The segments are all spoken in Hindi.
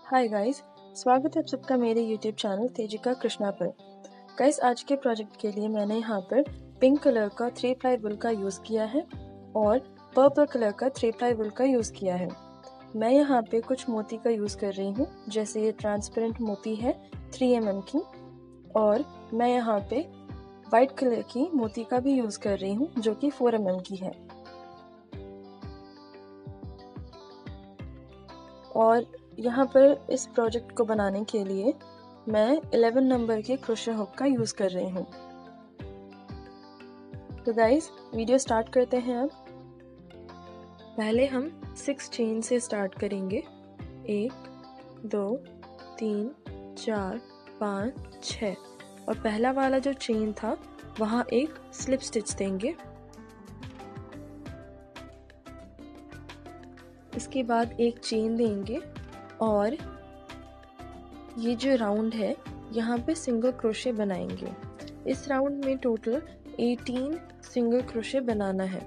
हाय गाइस, स्वागत है आप सबका मेरे YouTube चैनल तेजिका कृष्णा पर। गाइस, आज के प्रोजेक्ट के लिए मैंने यहाँ पर पिंक कलर का 3 प्लाई वुल का यूज़ किया है और पर्पल कलर का 3 प्लाई वुल का यूज़ किया है। मैं यहाँ पे कुछ मोती का यूज़ कर रही हूँ, जैसे ये ट्रांसपेरेंट मोती है 3 mm की, और मैं यहाँ पे वाइट कलर की मोती का भी यूज़ कर रही हूँ जो कि 4 mm की है। और यहाँ पर इस प्रोजेक्ट को बनाने के लिए मैं 11 नंबर के क्रोशे हुक का यूज़ कर रही हूँ। तो गाइस, वीडियो स्टार्ट करते हैं। अब पहले हम 6 चेन से स्टार्ट करेंगे। 1 2 3 4 5 6 और पहला वाला जो चेन था वहाँ एक स्लिप स्टिच देंगे। इसके बाद एक चेन देंगे और ये जो राउंड है यहाँ पे सिंगल क्रोशे बनाएंगे। इस राउंड में टोटल 18 सिंगल क्रोशे बनाना है।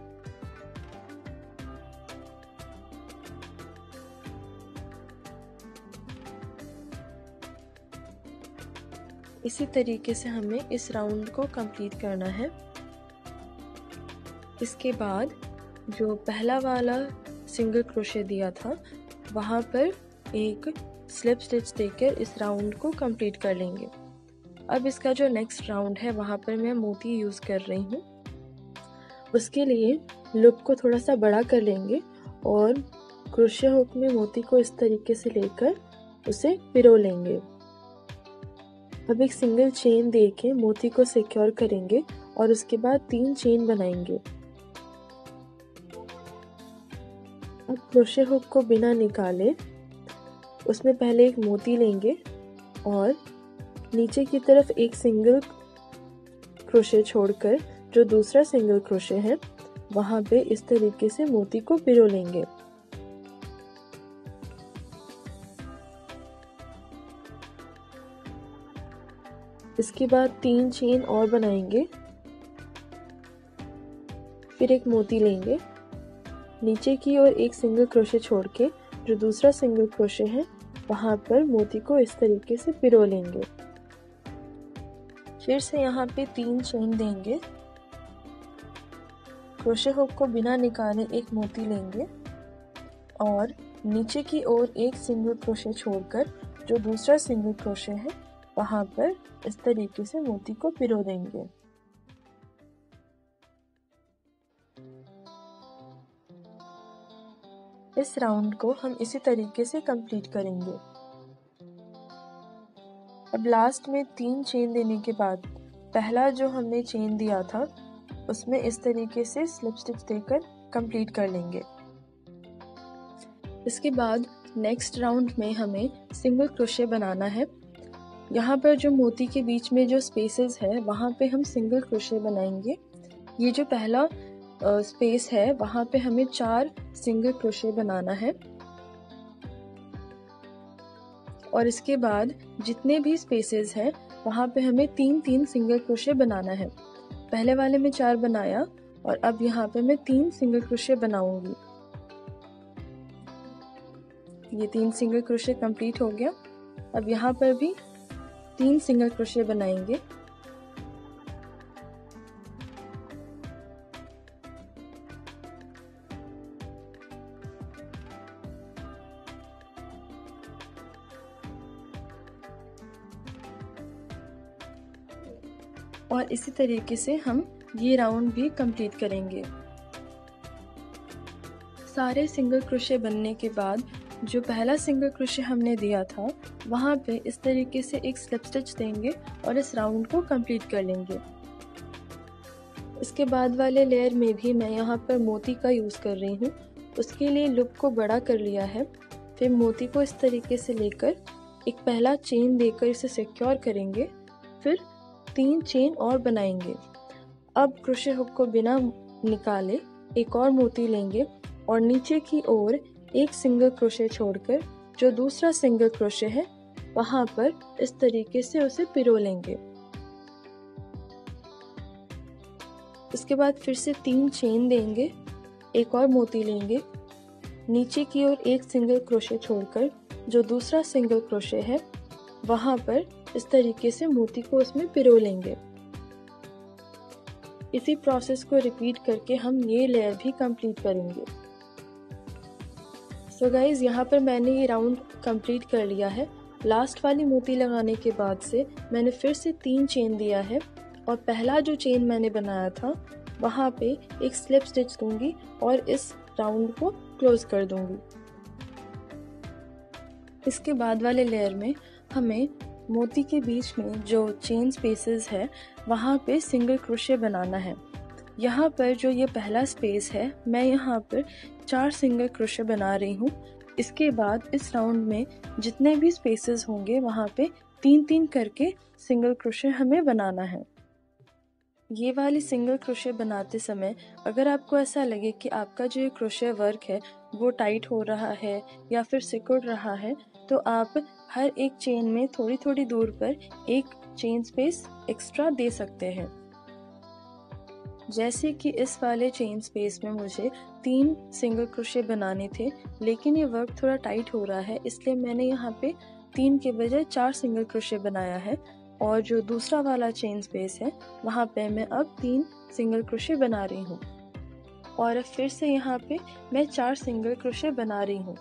इसी तरीके से हमें इस राउंड को कंप्लीट करना है। इसके बाद जो पहला वाला सिंगल क्रोशे दिया था वहाँ पर एक स्लिप स्टिच देकर इस राउंड को कंप्लीट कर लेंगे। अब इसका जो नेक्स्ट राउंड है वहाँ पर मैं मोती यूज़ कर रही हूँ। उसके लिए लूप को थोड़ा सा बड़ा कर लेंगे और क्रोशे हुक में मोती को इस तरीके से लेकर उसे पिरो लेंगे। अब एक सिंगल चेन देके मोती को सिक्योर करेंगे और उसके बाद 3 चेन बनाएंगे। अब क्रोशे हुक को बिना निकाले उसमें पहले एक मोती लेंगे और नीचे की तरफ एक सिंगल क्रोशे छोड़कर जो दूसरा सिंगल क्रोशे है वहां पे इस तरीके से मोती को पिरो लेंगे। इसके बाद 3 चेन और बनाएंगे। फिर एक मोती लेंगे, नीचे की ओर एक सिंगल क्रोशे छोड़ के जो दूसरा सिंगल क्रोशे है वहां पर मोती को इस तरीके से पिरो लेंगे। फिर से यहाँ पे 3 चेन देंगे। क्रोशे हुक को बिना निकाले एक मोती लेंगे और नीचे की ओर एक सिंगल क्रोशे छोड़कर जो दूसरा सिंगल क्रोशे है वहां पर इस तरीके से मोती को पिरो देंगे। इस राउंड को हम इसी तरीके से कंप्लीट करेंगे। अब लास्ट में 3 चेन देने के बाद पहला जो हमने चेन दिया था उसमें इस तरीके से स्लिप स्टिच देकर कंप्लीट कर लेंगे। इसके बाद नेक्स्ट राउंड में हमें सिंगल क्रोशे बनाना है। यहाँ पर जो मोती के बीच में जो स्पेसेस है वहाँ पे हम सिंगल क्रोशे बनाएंगे। ये जो पहला स्पेस है वहाँ पे हमें 4 सिंगल क्रोशे बनाना है और इसके बाद जितने भी स्पेसेस हैं वहाँ पे हमें 3 सिंगल क्रोशे बनाना है। पहले वाले में 4 बनाया और अब यहाँ पे मैं 3 सिंगल क्रोशे बनाऊंगी। ये 3 सिंगल क्रोशे कंप्लीट हो गया। अब यहाँ पर भी 3 सिंगल क्रोशे बनाएंगे। और इसी तरीके से हम ये राउंड भी कंप्लीट करेंगे। सारे सिंगल क्रोशे बनने के बाद जो पहला सिंगल क्रोशे हमने दिया था वहाँ पे इस तरीके से एक स्लिप स्टिच देंगे और इस राउंड को कंप्लीट कर लेंगे। इसके बाद वाले लेयर में भी मैं यहाँ पर मोती का यूज़ कर रही हूँ। उसके लिए लूप को बड़ा कर लिया है। फिर मोती को इस तरीके से लेकर एक पहला चेन देकर इसे सिक्योर करेंगे। फिर 3 चेन और बनाएंगे। अब क्रोशे हुक को बिना निकाले एक और मोती लेंगे और नीचे की ओर एक सिंगल क्रोशे छोड़कर जो दूसरा सिंगल क्रोशे है वहां पर इस तरीके से उसे पिरो लेंगे। इसके बाद फिर से 3 चेन देंगे, एक और मोती लेंगे, नीचे की ओर एक सिंगल क्रोशे छोड़कर जो दूसरा सिंगल क्रोशे है वहां पर इस तरीके से मोती को उसमें पिरो लेंगे। इसी प्रोसेस को रिपीट करके हम ये लेयर भी कंप्लीट करेंगे। सो गाइज, यहाँ पर मैंने ये राउंड कंप्लीट कर लिया है। लास्ट वाली मोती लगाने के बाद से मैंने फिर से 3 चेन दिया है और पहला जो चेन मैंने बनाया था वहाँ पे एक स्लिप स्टिच दूंगी और इस राउंड को क्लोज कर दूंगी। इसके बाद वाले लेयर में हमें मोती के बीच में जो चेन स्पेसेस है वहाँ पे सिंगल क्रोशे बनाना है। यहाँ पर जो ये पहला स्पेस है मैं यहाँ पर 4 सिंगल क्रोशे बना रही हूँ। इसके बाद इस राउंड में जितने भी स्पेसेस होंगे वहाँ पे 3-3 करके सिंगल क्रोशे हमें बनाना है। ये वाली सिंगल क्रोशे बनाते समय अगर आपको ऐसा लगे कि आपका जो ये क्रोशे वर्क है वो टाइट हो रहा है या फिर सिकुड़ रहा है, तो आप हर एक चेन में थोड़ी थोड़ी दूर पर एक चेन स्पेस एक्स्ट्रा दे सकते हैं। जैसे कि इस वाले चेन स्पेस में मुझे 3 सिंगल क्रोशे बनाने थे, लेकिन ये वर्क थोड़ा टाइट हो रहा है, इसलिए मैंने यहाँ पे 3 के बजाय 4 सिंगल क्रोशे बनाया है। और जो दूसरा वाला चेन स्पेस है वहाँ पे मैं अब 3 सिंगल क्रोशे बना रही हूँ और अब फिर से यहाँ पे मैं 4 सिंगल क्रोशे बना रही हूँ।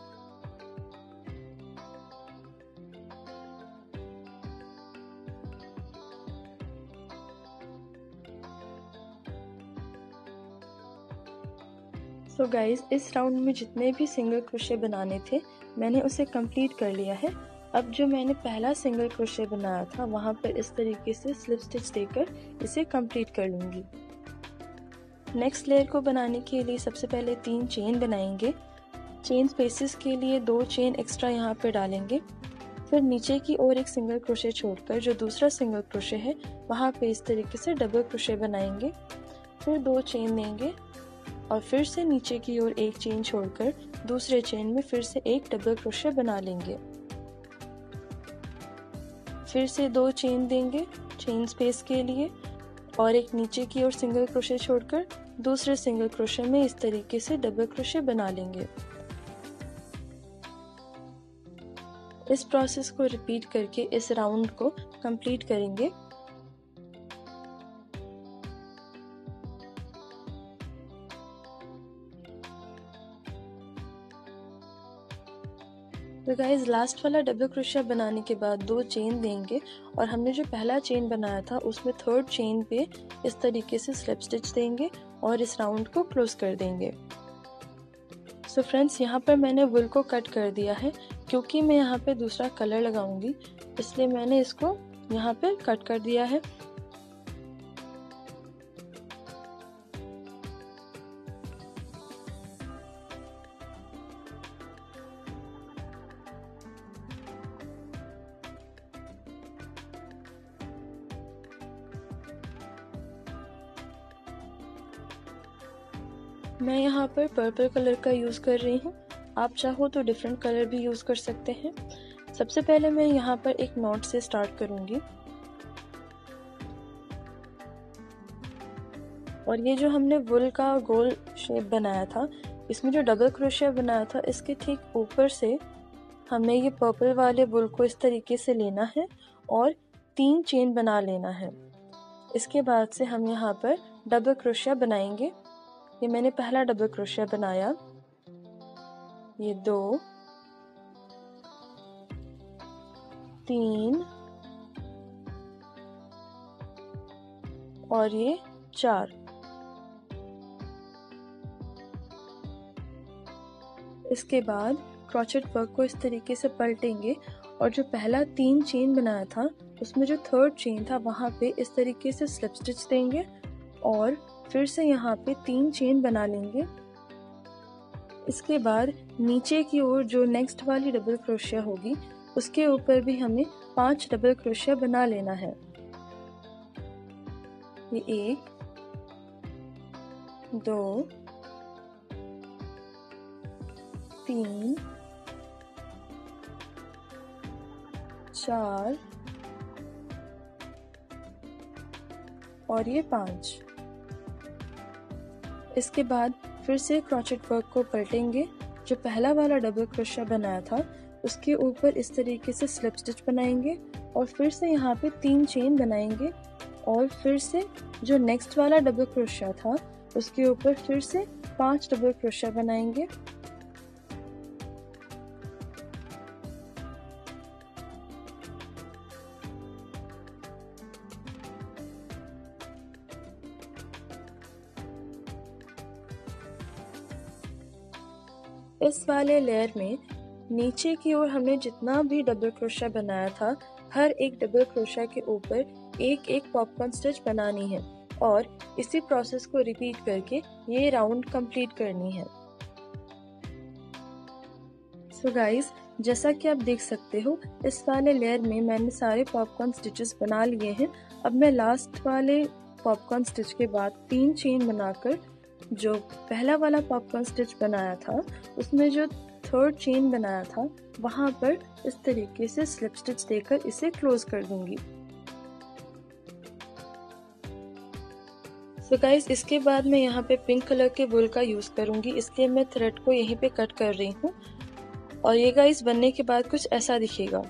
सो गाइज, इस राउंड में जितने भी सिंगल क्रोशे बनाने थे मैंने उसे कंप्लीट कर लिया है। अब जो मैंने पहला सिंगल क्रोशे बनाया था वहाँ पर इस तरीके से स्लिप स्टिच देकर इसे कंप्लीट कर लूँगी। नेक्स्ट लेयर को बनाने के लिए सबसे पहले 3 चेन बनाएंगे। चेन स्पेसेस के लिए 2 चेन एक्स्ट्रा यहाँ पे डालेंगे। फिर नीचे की ओर एक सिंगल क्रोशे छोड़कर जो दूसरा सिंगल क्रोशे है वहाँ पे इस तरीके से डबल क्रोशे बनाएंगे। फिर 2 चेन देंगे और फिर से नीचे की ओर एक चेन छोड़कर दूसरे चेन में फिर से एक डबल क्रोशे बना लेंगे। फिर से 2 चेन देंगे चेन स्पेस के लिए और एक नीचे की ओर सिंगल क्रोशे छोड़कर दूसरे सिंगल क्रोशे में इस तरीके से डबल क्रोशे बना लेंगे। इस प्रोसेस को रिपीट करके इस राउंड को कंप्लीट करेंगे। तो गाइज, लास्ट वाला डबल क्रोशिया बनाने के बाद 2 चेन देंगे और हमने जो पहला चेन बनाया था उसमें 3rd चेन पे इस तरीके से स्लिप स्टिच देंगे और इस राउंड को क्लोज कर देंगे। सो फ्रेंड्स, यहाँ पर मैंने वुल को कट कर दिया है क्योंकि मैं यहाँ पे दूसरा कलर लगाऊंगी, इसलिए मैंने इसको यहाँ पे कट कर दिया है। मैं यहाँ पर पर्पल कलर का यूज़ कर रही हूँ, आप चाहो तो डिफरेंट कलर भी यूज़ कर सकते हैं। सबसे पहले मैं यहाँ पर एक नॉट से स्टार्ट करूँगी और ये जो हमने वुल का गोल शेप बनाया था, इसमें जो डबल क्रोशिया बनाया था इसके ठीक ऊपर से हमें ये पर्पल वाले वुल को इस तरीके से लेना है और 3 चेन बना लेना है। इसके बाद से हम यहाँ पर डबल क्रोशिया बनाएंगे। ये मैंने पहला डबल क्रोशिया बनाया, ये 2, 3 और ये 4। इसके बाद क्रोचेट वर्क को इस तरीके से पलटेंगे और जो पहला 3 चेन बनाया था उसमें जो 3rd चेन था वहाँ पे इस तरीके से स्लिप स्टिच देंगे और फिर से यहाँ पे 3 चेन बना लेंगे। इसके बाद नीचे की ओर जो नेक्स्ट वाली डबल क्रोशिया होगी उसके ऊपर भी हमें 5 डबल क्रोशिया बना लेना है। ये 1, 2, 3, 4 और ये 5। इसके बाद फिर से क्रोचेट वर्क को पलटेंगे। जो पहला वाला डबल क्रोशिया बनाया था उसके ऊपर इस तरीके से स्लिप स्टिच बनाएंगे और फिर से यहाँ पे 3 चेन बनाएंगे और फिर से जो नेक्स्ट वाला डबल क्रोशिया था उसके ऊपर फिर से 5 डबल क्रोशिया बनाएंगे। इस वाले लेयर में नीचे की ओर हमने जितना भी डबल क्रोशिया बनाया था हर एक डबल क्रोशिया के ऊपर एक एक पॉपकॉर्न स्टिच बनानी है और इसी प्रोसेस को रिपीट करके ये राउंड कंप्लीट करनी है। सो गाइस, जैसा कि आप देख सकते हो इस वाले लेयर में मैंने सारे पॉपकॉर्न स्टिचेस बना लिए हैं। अब मैं लास्ट वाले पॉपकॉर्न स्टिच के बाद 3 चेन बनाकर जो पहला वाला पॉपकॉर्न स्टिच बनाया था उसमें जो थर्ड चेन बनाया था वहां पर इस तरीके से स्लिप स्टिच देकर इसे क्लोज कर दूंगी। सो गाइस, इसके बाद मैं यहाँ पे पिंक कलर के वूल का यूज करूंगी, इसलिए मैं थ्रेड को यहीं पे कट कर रही हूँ और ये गाइस बनने के बाद कुछ ऐसा दिखेगा।